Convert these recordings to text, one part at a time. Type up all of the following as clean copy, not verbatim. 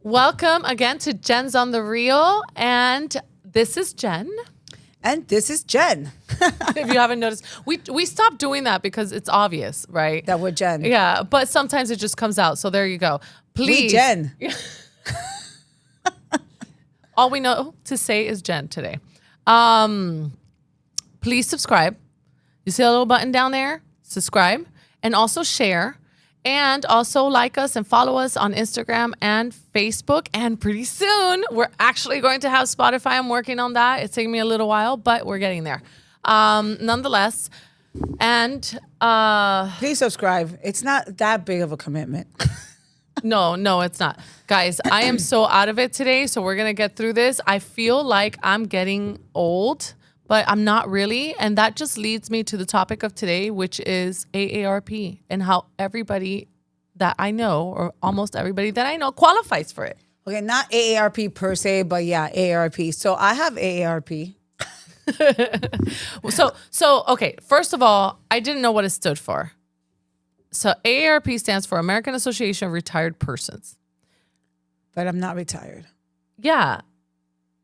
Welcome again to Jen's on the Reel. And this is Jenn. And this is Jenn. If you haven't noticed, we stopped doing that because it's obvious, right? That we're Jenn. Yeah, but sometimes it just comes out. So there you go. Please. We Jenn. All we know to say is Jenn today. Please subscribe. You see a little button down there? Subscribe. And also share. And also like us and follow us on Instagram and Facebook. And pretty soon, we're actually going to have Spotify. I'm working on that. It's taking me a little while, but we're getting there. Nonetheless. And please subscribe. It's not that big of a commitment. No, it's not. Guys, I am so out of it today, so we're going to get through this. I feel like I'm getting old, but I'm not really. And that just leads me to the topic of today, which is AARP and how everybody that I know, or almost everybody that I know, qualifies for it. Okay, not AARP per se, but yeah, AARP. So I have AARP. So okay, first of all, I didn't know what it stood for. So AARP stands for American Association of Retired Persons. But I'm not retired. Yeah.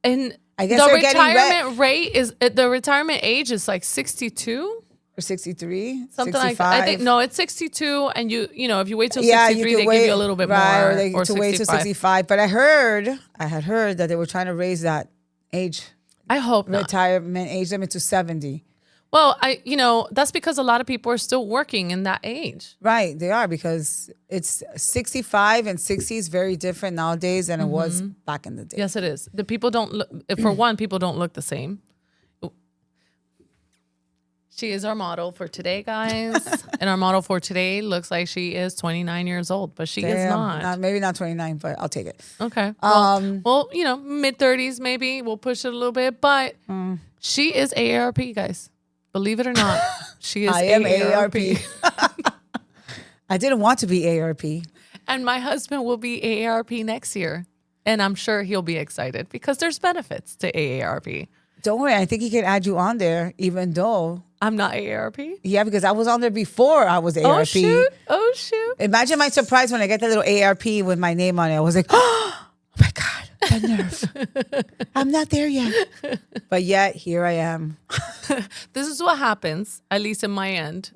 And I guess the they're getting retirement rate is the retirement age is like 62 or 63, something 65. like that. I think no, it's 62, and you know if you wait till 63, they give you a little bit more, or they or to wait till 65. But I had heard that they were trying to raise that age. I hope not. Retirement age limit to 70. Well, that's because a lot of people are still working in that age. Right, they are, because it's 65 and 60 is very different nowadays than it was back in the day. Yes, it is. The people don't look, for one, people don't look the same. She is our model for today, guys. And our model for today looks like she is 29 years old, but she is not. Maybe not 29, but I'll take it. Okay. Well, mid-30s maybe. We'll push it a little bit, but she is AARP, guys. Believe it or not, she is AARP. I didn't want to be AARP. And my husband will be AARP next year. And I'm sure he'll be excited because there's benefits to AARP. Don't worry. I think he can add you on there, even though I'm not AARP. Yeah, because I was on there before I was AARP. Oh, shoot. Imagine my surprise when I get that little AARP with my name on it. I was like, oh my God, that nerve. I'm not there yet. But yet, here I am. This is what happens, at least in my end.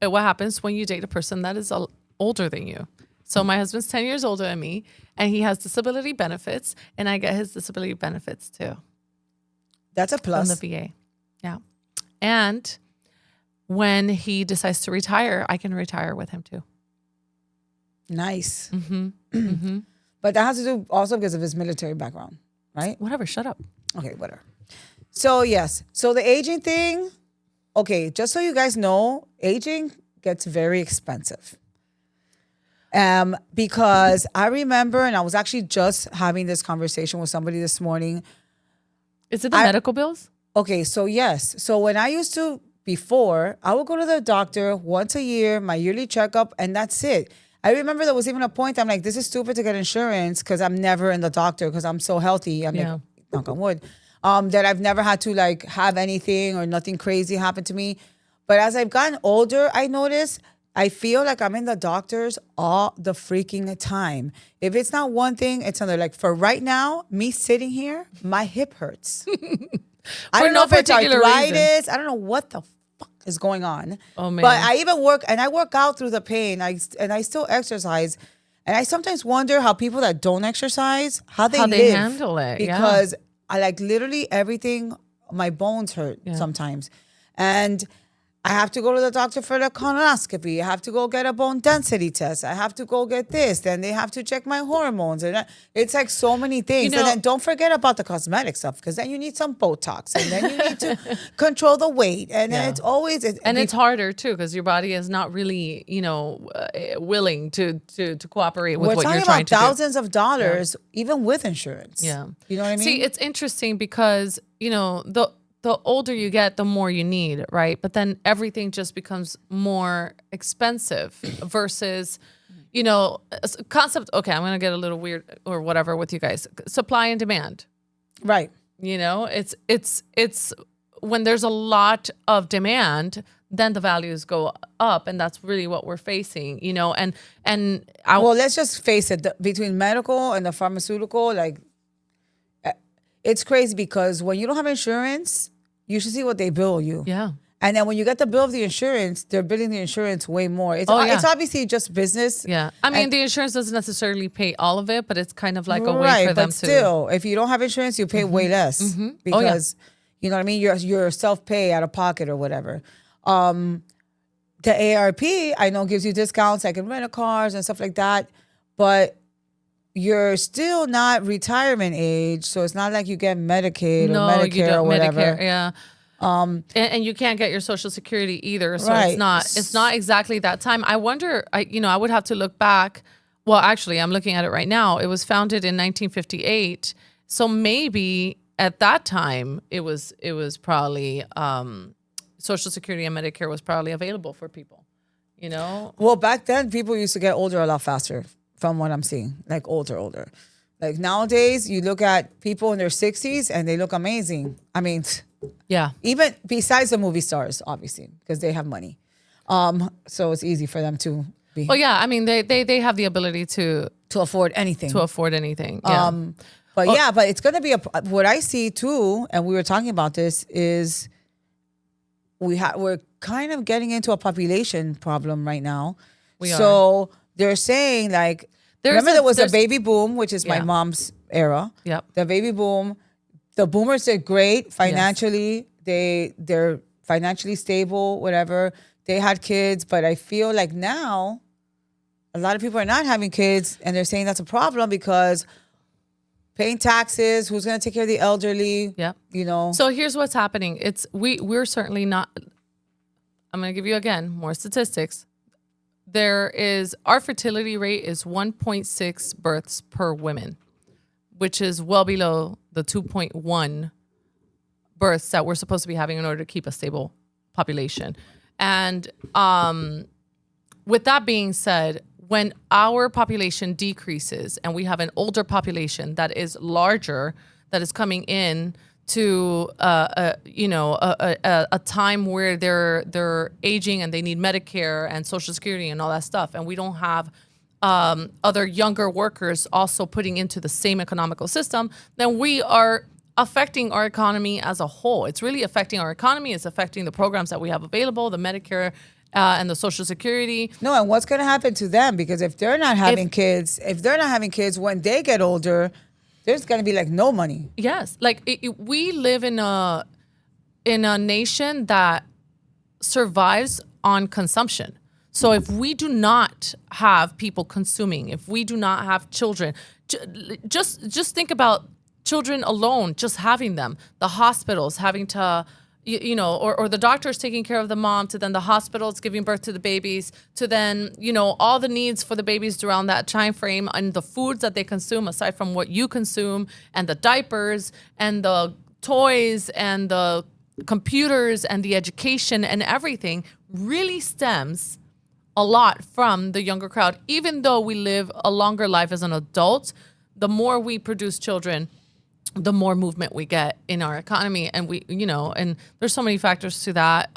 What happens when you date a person that is older than you. So my husband's 10 years older than me, and he has disability benefits, and I get his disability benefits too. That's a plus. From the VA. Yeah. And when he decides to retire, I can retire with him too. Nice. Mm-hmm. Mm-hmm. But that has to do also because of his military background, right? Whatever, shut up. Okay, whatever. So yes, so the aging thing, okay, just so you guys know, aging gets very expensive. Because I remember, and I was actually just having this conversation with somebody this morning. Is it the medical bills? Okay, so yes. So when I used to, before, I would go to the doctor once a year, my yearly checkup, and that's it. I remember there was even a point I'm like, this is stupid to get insurance because I'm never in the doctor because I'm so healthy. I'm like, knock on wood. That I've never had to like have anything or nothing crazy happen to me. But as I've gotten older, I notice I feel like I'm in the doctors all the freaking time. If it's not one thing, it's another. Like for right now, me sitting here, my hip hurts. I don't know if it's arthritis. I don't know what the fuck is going on. Oh man! But I even work out through the pain. I still exercise, and I sometimes wonder how people that don't exercise how they handle it. Because I like literally everything. My bones hurt sometimes, and I have to go to the doctor for the colonoscopy. I have to go get a bone density test. I have to go get this. Then they have to check my hormones. And it's like so many things. And then don't forget about the cosmetic stuff because then you need some Botox. And then you need to control the weight. And then it's always... it's harder too because your body is not really, willing to cooperate with what you're trying to do. We're talking about thousands of dollars even with insurance. Yeah. You know what I mean? See, it's interesting because, the older you get, the more you need, right? But then everything just becomes more expensive versus, concept. Okay, I'm going to get a little weird or whatever with you guys. Supply and demand. Right. It's when there's a lot of demand, then the values go up, and that's really what we're facing, you know. And well, let's just face it, between medical and the pharmaceutical, like, it's crazy because when you don't have insurance, you should see what they bill you. yeah. And then when you get the bill of the insurance, they're billing the insurance way more. It's obviously just business. Yeah. I mean, the insurance doesn't necessarily pay all of it, but it's kind of like a way right, for them but still, if you don't have insurance, you pay way less because, you know what I mean? You're self-pay out of pocket or whatever. The AARP, I know, gives you discounts like in rental cars and stuff like that, but you're still not retirement age, so it's not like you get Medicaid or Medicare or whatever. Medicare, yeah. And you can't get your Social Security either, so Right. it's not exactly that time. I wonder, I would have to look back. Well, actually, I'm looking at it right now. It was founded in 1958, so maybe at that time it was probably Social Security and Medicare was probably available for people. You know, Well, back then, people used to get older a lot faster from what I'm seeing, like older. Like nowadays, you look at people in their 60s and they look amazing. I mean, yeah. even besides the movie stars, obviously, because they have money. So it's easy for them to be Well, yeah. I mean, they have the ability to afford anything. Yeah. But it's going to be what I see too, and we were talking about this, is we're kind of getting into a population problem right now. So they're saying, like, there was a baby boom, which is my mom's era. Yep. The baby boom, the boomers did great financially. Yes. They're financially stable, whatever. They had kids, but I feel like now a lot of people are not having kids, and they're saying that's a problem because paying taxes, who's going to take care of the elderly? Yep. You know. So here's what's happening. We're certainly not. I'm going to give you again more statistics. Our fertility rate is 1.6 births per woman, which is well below the 2.1 births that we're supposed to be having in order to keep a stable population. And with that being said, when our population decreases and we have an older population that is larger, that is coming in to a time where they're aging and they need Medicare and Social Security and all that stuff, and we don't have other younger workers also putting into the same economical system, then we are affecting our economy as a whole. It's really affecting our economy. It's affecting the programs that we have available, the Medicare and the Social Security. No, and what's going to happen to them? Because if they're not having kids, when they get older, there's going to be like no money. Yes, like we live in a nation that survives on consumption. So if we do not have people consuming, if we do not have children, just think about children alone, just having them, the hospitals having to, or the doctors taking care of the mom, to then the hospitals giving birth to the babies, to then, all the needs for the babies around that time frame, and the foods that they consume aside from what you consume, and the diapers and the toys and the computers and the education and everything really stems a lot from the younger crowd. Even though we live a longer life as an adult, the more we produce children, the more movement we get in our economy. And and there's so many factors to that.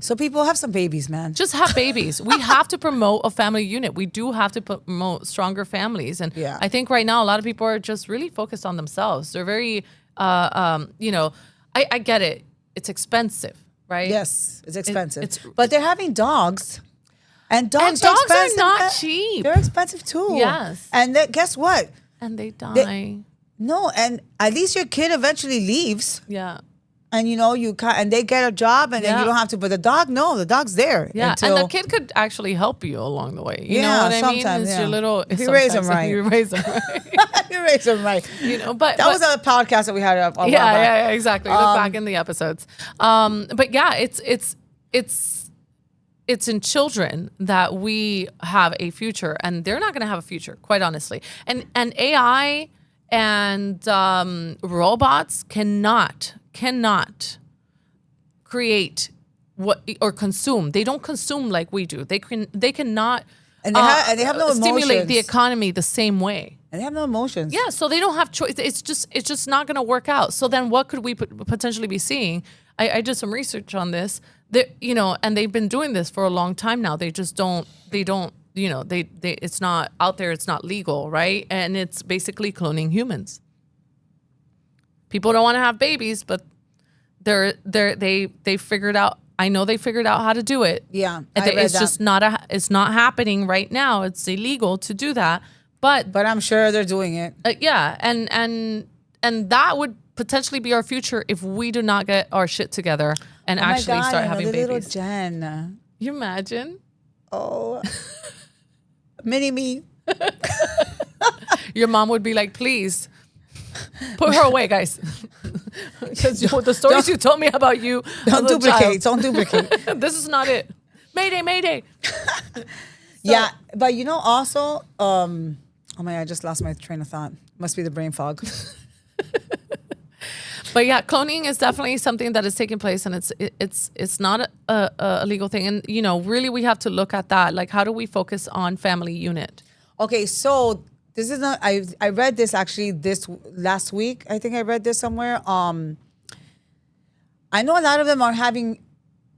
So people have some babies, man. Just have babies. We have to promote a family unit. We do have to promote stronger families. And I think right now a lot of people are just really focused on themselves. They're very, I get it. It's expensive, right? Yes, it's expensive. But they're having dogs. And dogs are expensive. not cheap. They're expensive too. Yes. And guess what? And they die. No, and at least your kid eventually leaves. Yeah. And and they get a job, and then you don't have to. But the dog's there. Yeah, and the kid could actually help you along the way. You know what I mean? It's your little. If you raise them right. You raise them right. You raise them right. But that was a podcast that we had. Yeah, exactly. Look back in the episodes. But yeah, it's in children that we have a future, and they're not going to have a future, quite honestly. And AI and robots cannot create or consume. They don't consume like we do. They cannot and they have no stimulate emotions. the economy the same way. And they have no emotions. Yeah, so they don't have choice. It's just not going to work out. So then what could we potentially be seeing? I did some research on this. And they've been doing this for a long time now. They just don't. It's not out there. It's not legal, right? And it's basically cloning humans. People don't want to have babies, but they figured out. I know they figured out how to do it. Yeah, it's just it's not happening right now. It's illegal to do that. But I'm sure they're doing it. Yeah, and that would potentially be our future if we do not get our shit together and actually start having babies. Little Jenn. You imagine? Oh, mini me. Your mom would be like, please put her away, guys. Because the stories you told me about you. Don't duplicate. Don't duplicate. This is not it. Mayday, mayday. Yeah, but also, oh my God, I just lost my train of thought. Must be the brain fog. But yeah, cloning is definitely something that is taking place, and it's not a legal thing. And really, we have to look at that. Like, how do we focus on family unit? Okay, so this is not. I read this actually this last week. I think I read this somewhere. I know a lot of them are having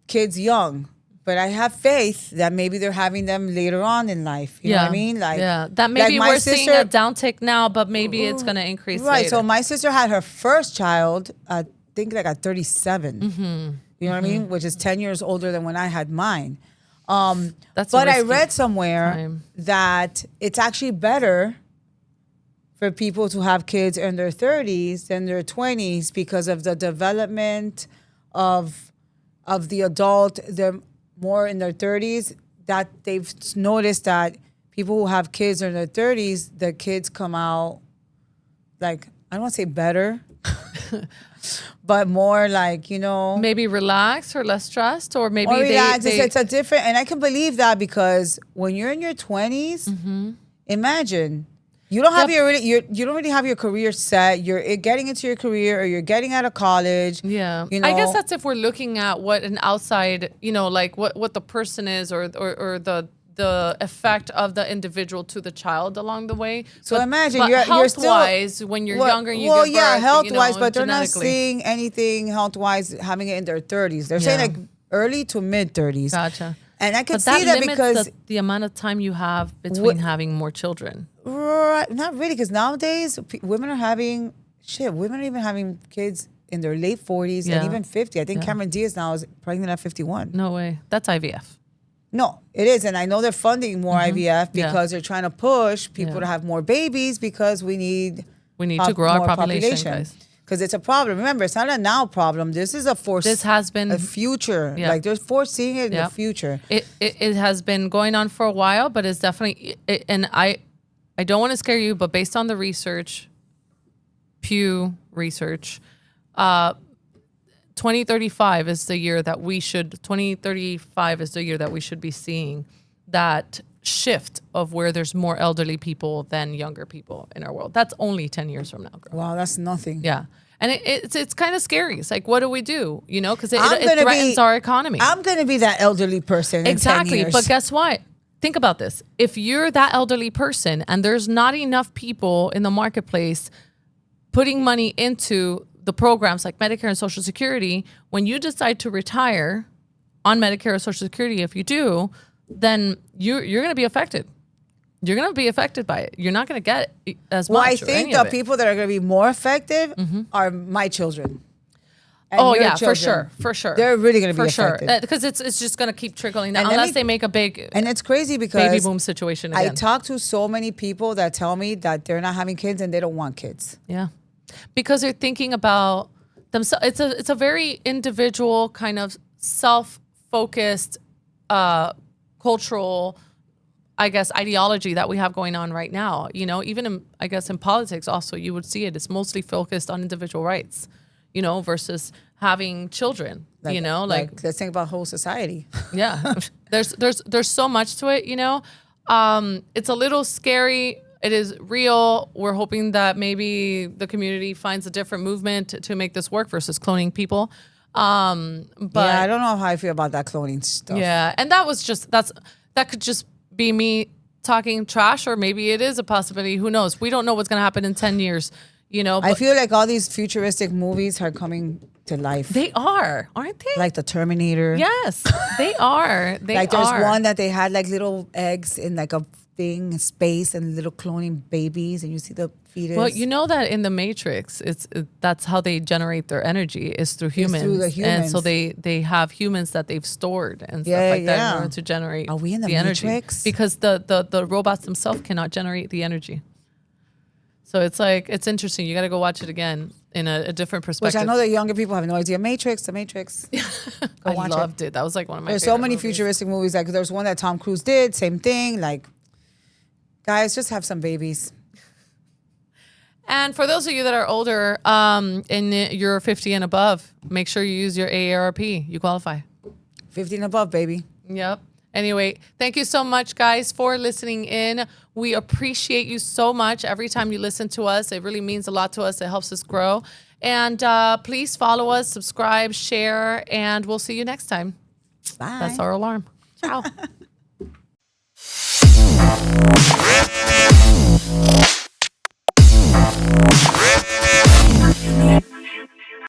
kids young, but I have faith that maybe they're having them later on in life. You know what I mean? Like, that maybe we're seeing a downtick now, but maybe it's going to increase right. later. So my sister had her first child, I think like at 37. Mm-hmm. You know what I mean? Which is 10 years older than when I had mine. But I read somewhere that it's actually better for people to have kids in their 30s than their 20s because of the development of the adult. They're more in their 30s, that they've noticed that people who have kids in their 30s, the kids come out like, I don't want to say better, but more like, maybe relaxed or less stressed, or maybe relaxed. It's a different, and I can believe that because when you're in your 20s, imagine you don't have you don't really have your career set. You're getting into your career, or you're getting out of college. Yeah, I guess that's if we're looking at what an outside, like what the person is, or the effect of the individual to the child along the way. So imagine you're still health-wise when you're younger. And you give birth, health-wise, but they're not seeing anything health-wise having it in their 30s. They're saying like early to mid 30s. Gotcha. And I can see that because the amount of time you have between having more children. Right, not really, because nowadays women are even having kids in their late 40s and even 50. I think Cameron Diaz now is pregnant at 51. No way. That's IVF. No, it is. And I know they're funding more IVF because they're trying to push people to have more babies because we need to grow our population, guys. Because it's a problem. Remember, it's not a now problem. This is a future. Yeah. Like, they're foreseeing it in the future. It has been going on for a while, but it's definitely, and I don't want to scare you, but based on the research, Pew research, 2035 is the year that we should be seeing that shift of where there's more elderly people than younger people in our world. That's only 10 years from now, girl. Wow, that's nothing. Yeah. And it's kind of scary. It's like, what do we do? Because it threatens our economy. I'm going to be that elderly person in 10 years. But guess what? Think about this. If you're that elderly person and there's not enough people in the marketplace putting money into the programs like Medicare and Social Security, when you decide to retire on Medicare or Social Security, if you do, then you're going to be affected. You're going to be affected by it. You're not going to get as much. Well, I think the people that are going to be more effective are my children. Oh yeah, children. for sure. They're really going to be affected. Because it's just going to keep trickling down unless they make a big and it's crazy because baby boom situation again. I talk to so many people that tell me that they're not having kids and they don't want kids. Yeah, because they're thinking about themselves. It's a very individual kind of self-focused cultural, I guess, ideology that we have going on right now. Even in politics also, you would see it. It's mostly focused on individual rights. Versus having children, like let's think about whole society. Yeah. There's so much to it, it's a little scary. It is real. We're hoping that maybe the community finds a different movement to make this work versus cloning people. But yeah, I don't know how I feel about that cloning stuff. Yeah. And that could just be me talking trash, or maybe it is a possibility. Who knows? We don't know what's going to happen in 10 years. you know. I But feel like all these futuristic movies are coming to life. they are, aren't they? Like the Terminator. Yes, they are. They Like there's are. one that they had like little eggs in like a thing, space, and little cloning babies, and you see the fetus. Well, you know that in the Matrix, that's how they generate their energy is through humans. through the And so humans. they have humans that they've stored and stuff Yeah, like that in yeah. order to generate. Are we in the energy Matrix? because the robots themselves cannot generate the energy. So it's like it's interesting. You got to go watch it again in a different Which perspective. I know that younger people have no idea. Matrix, the Matrix. Go I watch loved it. That was like one of my. There's so favorite many movies. futuristic movies. Like there's one that Tom Cruise did, same thing. Like, guys, just have some babies. And for those of you that are older, and you're 50 and above, make sure you use your AARP. You qualify. 15 above, baby. Yep. Anyway, thank you so much, guys, for listening in. We appreciate you so much. Every time you listen to us, it really means a lot to us. It helps us grow. And please follow us, subscribe, share, and we'll see you next time. Bye. That's our alarm. Ciao.